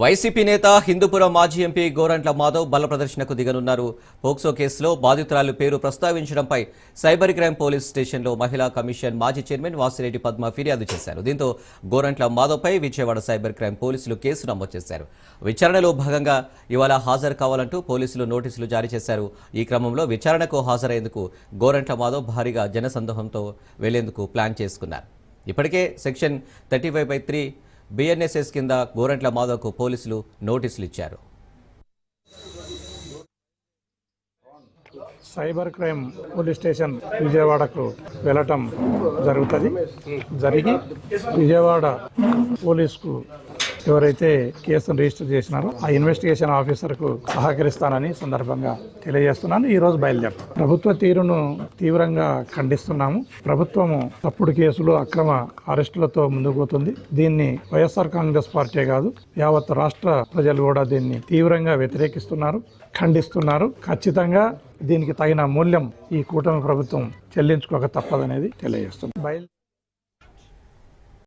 YCP నేత హిందూపురం మాజీ MP Gorantla Madhav బల ప్రదర్శనకు దిగనున్నారు. పోక్సో కేసులో బాధితురాలు పేరు ప్రస్తావించడంపై సైబర్ క్రైమ్ పోలీస్ స్టేషన్లో మహిళా కమిషన్ మాజీ చైర్మన్ వాసిరెడ్డి పద్మ ఫిర్యాదు చేశారు. దీంతో గోరంట్ల మాధవ్పై విజయవాడ సైబర్ క్రైమ్ పోలీసులు కేసు నమోదు చేశారు. విచారణలో భాగంగా ఇవాళ హాజరు కావాలంటూ పోలీసులు నోటీసులు జారీ చేశారు. ఈ క్రమంలో విచారణకు హాజరయ్యేందుకు గోరంట్ల మాధవ్ భారీగా జనసందోహంతో వెళ్లేందుకు ప్లాన్ చేసుకున్నారు. ఇప్పటికే సెక్షన్ 35/3 BNSS కింద గోరంట్ల మాధవ్కు పోలీసులు నోటీసులు ఇచ్చారు. సైబర్ క్రైమ్ పోలీస్ స్టేషన్ విజయవాడకు వెళ్ళటం జరిగి విజయవాడ పోలీసుకు ఎవరైతే కేసును రిజిస్టర్ చేసినారో ఆ ఇన్వెస్టిగేషన్ ఆఫీసర్కు సహకరిస్తానని సందర్భంగా తెలియజేస్తున్నాను. ఈ రోజు బయలుదేరుతాం. ప్రభుత్వ తీరును తీవ్రంగా ఖండిస్తున్నాము. ప్రభుత్వము తప్పుడు కేసులు, అక్రమ అరెస్టులతో ముందుకు పోతుంది. దీన్ని వైఎస్ఆర్ కాంగ్రెస్ పార్టీ కాదు, యావత్ రాష్ట్ర ప్రజలు కూడా దీన్ని తీవ్రంగా వ్యతిరేకిస్తున్నారు, ఖండిస్తున్నారు. ఖచ్చితంగా దీనికి తగిన మూల్యం ఈ కూటమి ప్రభుత్వం చెల్లించుకోక తప్పదనేది తెలియజేస్తుంది.